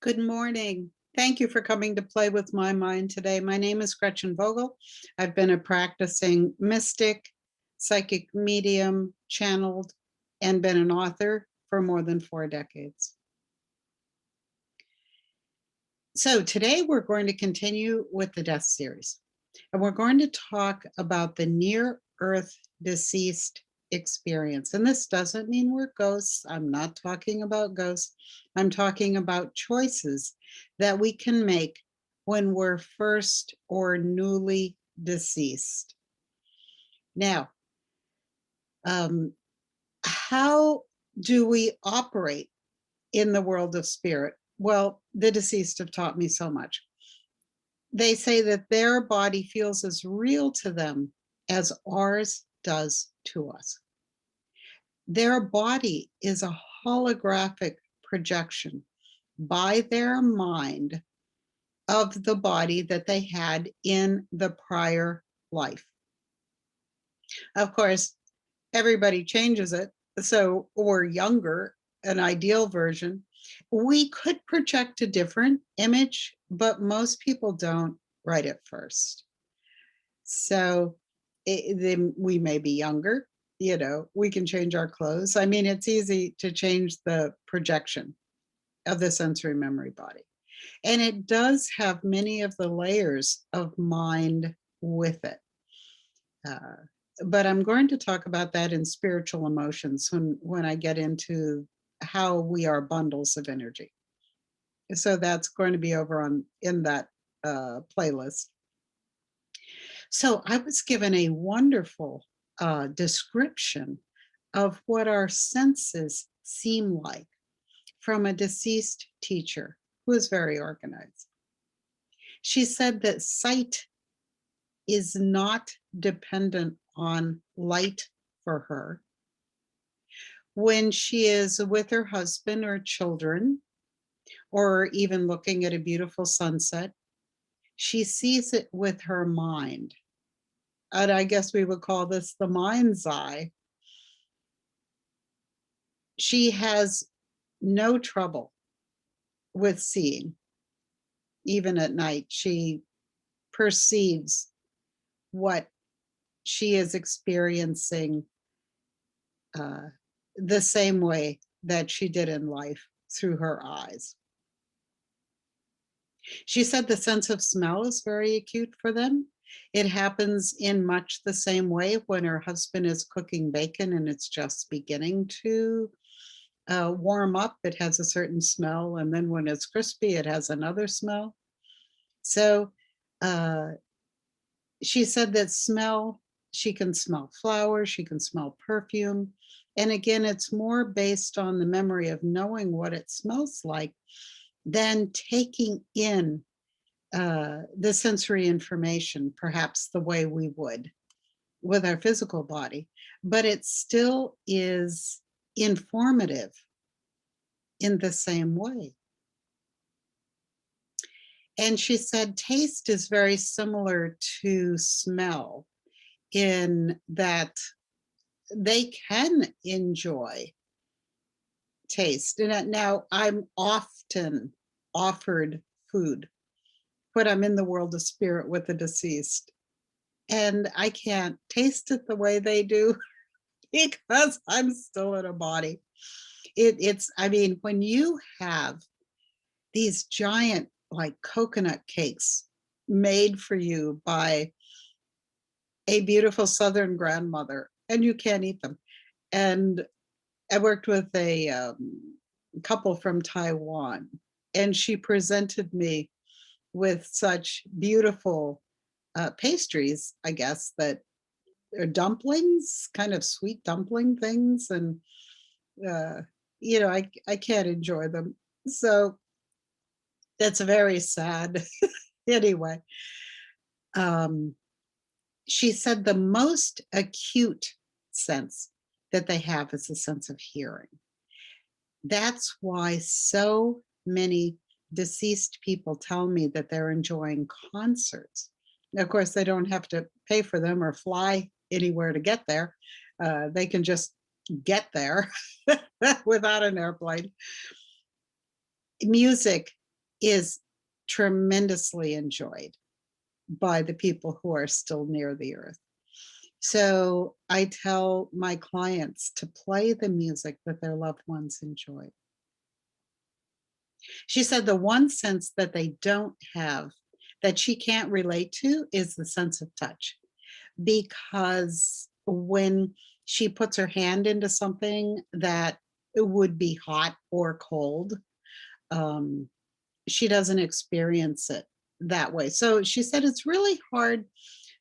Good morning. Thank you for coming to Play with My Mind today. My name is Gretchen Vogel. I've been a practicing mystic, psychic medium, channeled, and been an author for more than 4 decades. So today we're going to continue with the death series, and we're going to talk about the near-Earth deceased experience. And this doesn't mean we're ghosts. I'm not talking about ghosts. I'm talking about choices that we can make when we're first or newly deceased. Now, how do we operate in the world of spirit? Well, the deceased have taught me so much. They say that their body feels as real to them as ours does to us. Their body is a holographic projection by their mind of the body that they had in the prior life. Of course, everybody changes it. So, or younger, an ideal version. We could project a different image, but most people don't right at first. So then we may be younger, we can change our clothes. I mean, it's easy to change the projection of the sensory memory body. And it does have many of the layers of mind with it. But I'm going to talk about that in spiritual emotions when I get into how we are bundles of energy. So that's going to be over in that playlist. So I was given a wonderful description of what our senses seem like from a deceased teacher who is very organized. She said that sight is not dependent on light for her. When she is with her husband or children, or even looking at a beautiful sunset, she sees it with her mind. And I guess we would call this the mind's eye. She has no trouble with seeing. Even at night, she perceives what she is experiencing the same way that she did in life through her eyes. She said the sense of smell is very acute for them. It happens in much the same way when her husband is cooking bacon and it's just beginning to warm up. It has a certain smell, and then when it's crispy, it has another smell. So she said that smell, she can smell flowers, she can smell perfume. And again, it's more based on the memory of knowing what it smells like than taking in the sensory information, perhaps the way we would with our physical body. But it still is informative in the same way. And she said taste is very similar to smell in that they can enjoy taste. And now I'm often offered food when I'm in the world of spirit with the deceased, and I can't taste it the way they do because I'm still in a body. I mean, when you have these giant like coconut cakes made for you by a beautiful Southern grandmother, and you can't eat them. And I worked with a couple from Taiwan, and she presented me with such beautiful pastries, I guess, that are dumplings, kind of sweet dumpling things. And, I can't enjoy them. So that's very sad. Anyway, she said the most acute sense that they have is a sense of hearing. That's why so many deceased people tell me that they're enjoying concerts. Of course, they don't have to pay for them or fly anywhere to get there. They can just get there without an airplane. Music is tremendously enjoyed by the people who are still near the earth. So I tell my clients to play the music that their loved ones enjoy. She said the one sense that they don't have, that she can't relate to, is the sense of touch. Because when she puts her hand into something that would be hot or cold, um, she doesn't experience it that way. So she said it's really hard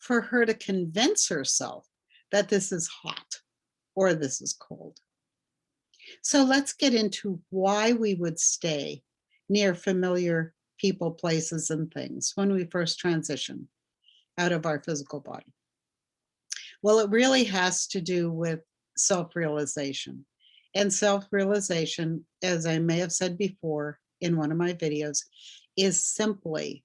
for her to convince herself that this is hot or this is cold. So let's get into why we would stay near familiar people, places, and things when we first transition out of our physical body. Well, it really has to do with self realization. And self realization, as I may have said before in one of my videos, is simply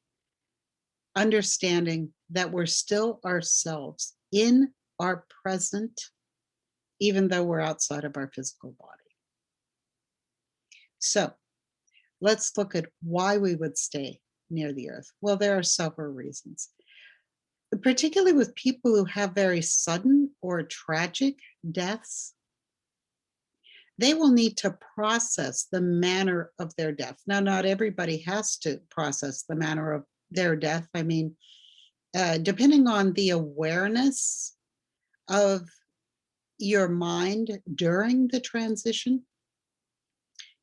understanding that we're still ourselves in our present, even though we're outside of our physical body. So let's look at why we would stay near the earth. Well, there are several reasons, particularly with people who have very sudden or tragic deaths. They will need to process the manner of their death. Now, not everybody has to process the manner of their death. I mean, depending on the awareness of your mind during the transition,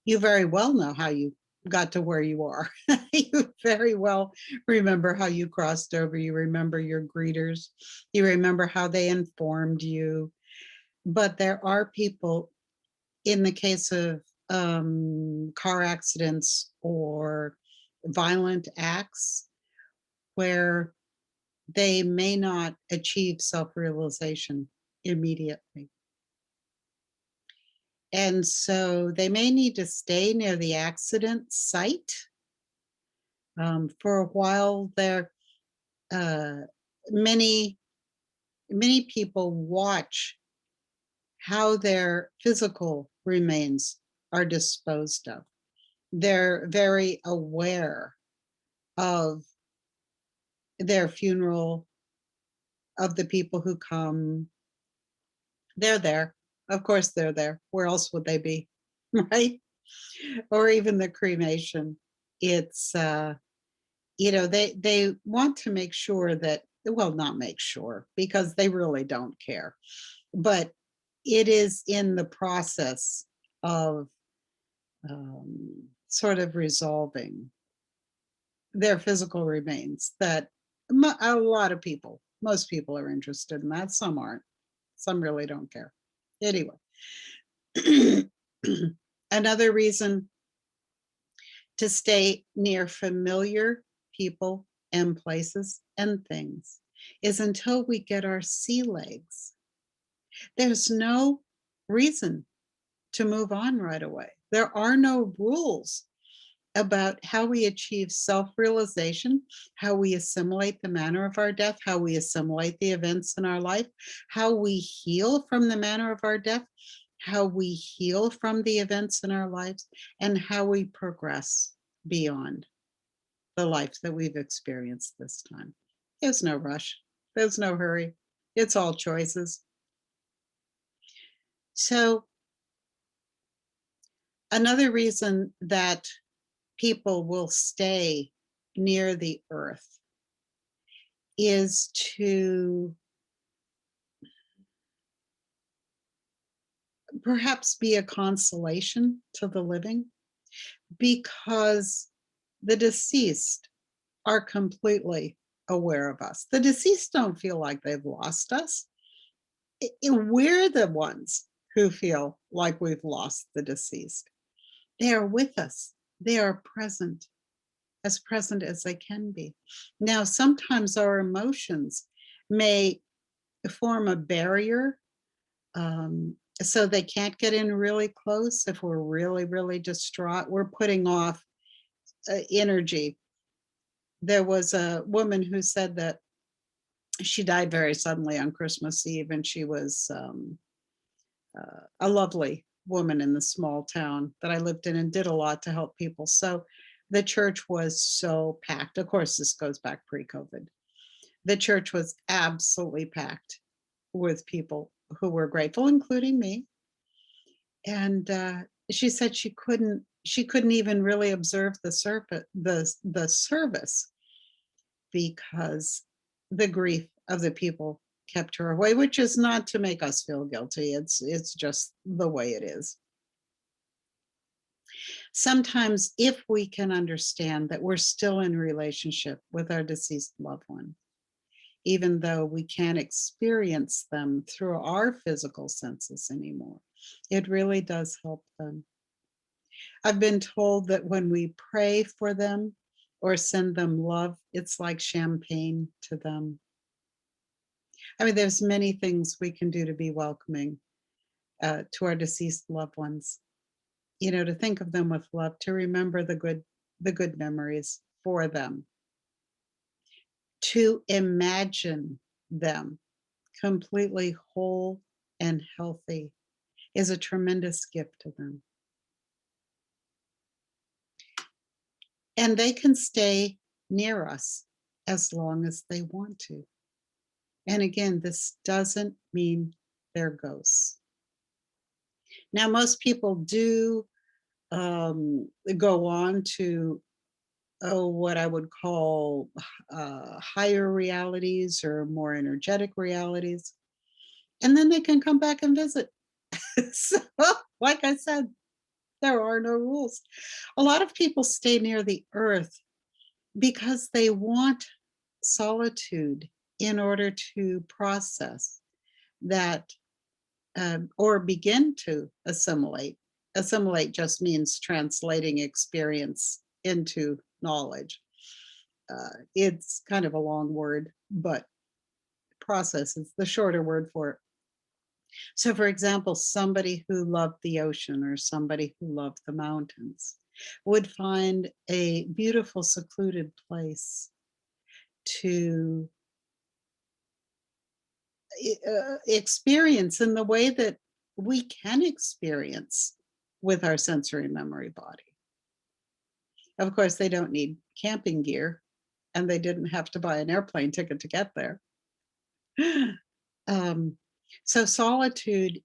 you very well know how you got to where you are. You very well remember how you crossed over. You remember your greeters. You remember how they informed you. But there are people, in the case of car accidents or violent acts, where they may not achieve self realization immediately. And so they may need to stay near the accident site for a while. There, uh, many many people watch how their physical remains are disposed of. They're very aware of their funeral, of the people who come. They're there. Of course, they're there. Where else would they be? Right? Or even the cremation. It's, they want to make sure that, well, not make sure, because they really don't care. But it is in the process of sort of resolving their physical remains that a lot of people, most people are interested in that. Some aren't. Some really don't care. Anyway, another reason to stay near familiar people and places and things is until we get our sea legs. There's no reason to move on right away. There are no rules about how we achieve self realization, how we assimilate the manner of our death, how we assimilate the events in our life, how we heal from the manner of our death, how we heal from the events in our lives, and how we progress beyond the life that we've experienced this time. There's no rush, there's no hurry. It's all choices. So, another reason that people will stay near the earth is to perhaps be a consolation to the living, because the deceased are completely aware of us. The deceased don't feel like they've lost us. We're the ones who feel like we've lost the deceased. They are with us. They are present as they can be. Now, sometimes our emotions may form a barrier, so they can't get in really close. If we're really, really distraught, we're putting off energy. There was a woman who said that she died very suddenly on Christmas Eve, and she was a lovely woman in the small town that I lived in and did a lot to help people. So The church was so packed. Of course, this goes back pre-COVID. The church was absolutely packed with people who were grateful, including me. And she said she couldn't even really observe the service because the grief of the people kept her away, which is not to make us feel guilty. It's just the way it is. Sometimes if we can understand that we're still in relationship with our deceased loved one, even though we can't experience them through our physical senses anymore, it really does help them. I've been told that when we pray for them or send them love, it's like champagne to them. I mean, there's many things we can do to be welcoming to our deceased loved ones. You know, to think of them with love, to remember the good memories for them, to imagine them completely whole and healthy is a tremendous gift to them. And they can stay near us as long as they want to. And again, this doesn't mean they're ghosts. Now, most people do go on to what I would call higher realities or more energetic realities, and then they can come back and visit. So, like I said, there are no rules. A lot of people stay near the earth because they want solitude in order to process that or begin to assimilate. Assimilate just means translating experience into knowledge. It's kind of a long word, but process is the shorter word for it. So, for example, somebody who loved the ocean or somebody who loved the mountains would find a beautiful, secluded place to experience in the way that we can experience with our sensory memory body. Of course, they don't need camping gear and they didn't have to buy an airplane ticket to get there. Um, so, solitude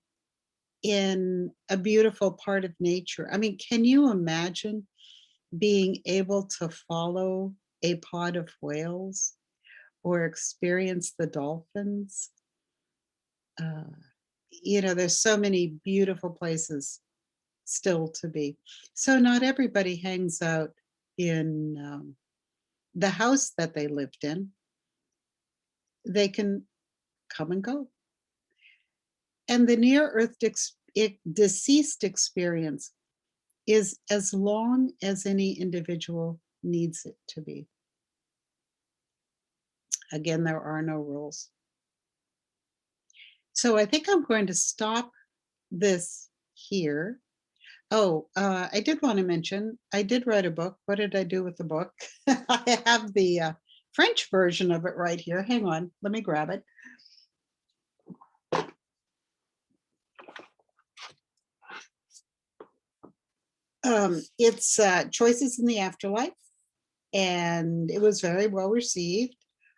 in a beautiful part of nature. I mean, can you imagine being able to follow a pod of whales or experience the dolphins? Uh, there's so many beautiful places still to be. So, not everybody hangs out in the house that they lived in. They can come and go. And the near earth deceased experience is as long as any individual needs it to be. Again, there are no rules. So I think I'm going to stop this here. Oh, I did want to mention, I did write a book. What did I do with the book? I have the French version of it right here. Hang on, let me grab it. It's Choices in the Afterlife, and it was very well received.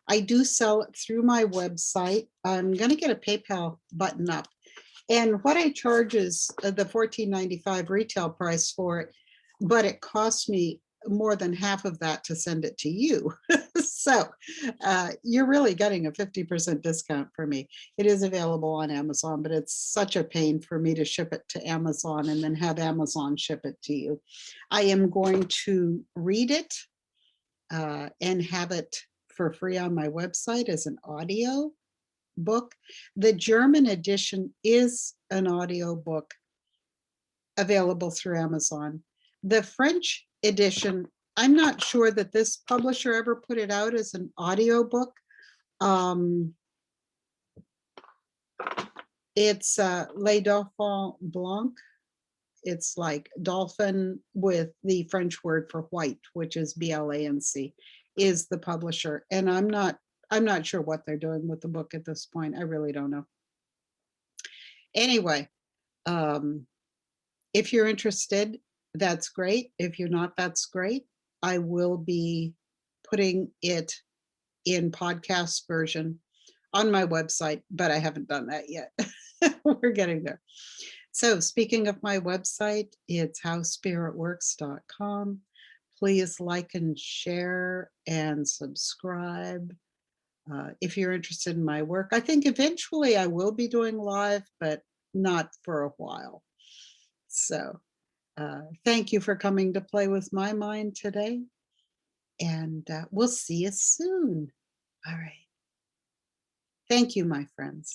I do sell it through my website. I'm going to get a PayPal button up. And what I charge is the $14.95 retail price for it, but it costs me more than half of that to send it to you. So you're really getting a 50% discount for me. It is available on Amazon, but it's such a pain for me to ship it to Amazon and then have Amazon ship it to you. I am going to read it and have it for free on my website as an audio book. The German edition is an audio book available through Amazon. The French edition, I'm not sure that this publisher ever put it out as an audio book. It's Les Dauphins Blancs. It's like dolphin with the French word for white, which is BLANC, is the publisher. And I'm not sure what they're doing with the book at this point. I really don't know. Anyway, if you're interested, that's great. If you're not, that's great. I will be putting it in podcast version on my website, but I haven't done that yet. We're getting there. So, speaking of my website, it's howspiritworks.com. Please like and share and subscribe if you're interested in my work. I think eventually I will be doing live, but not for a while. So, thank you for coming to play with my mind today, and we'll see you soon. All right. Thank you, my friends.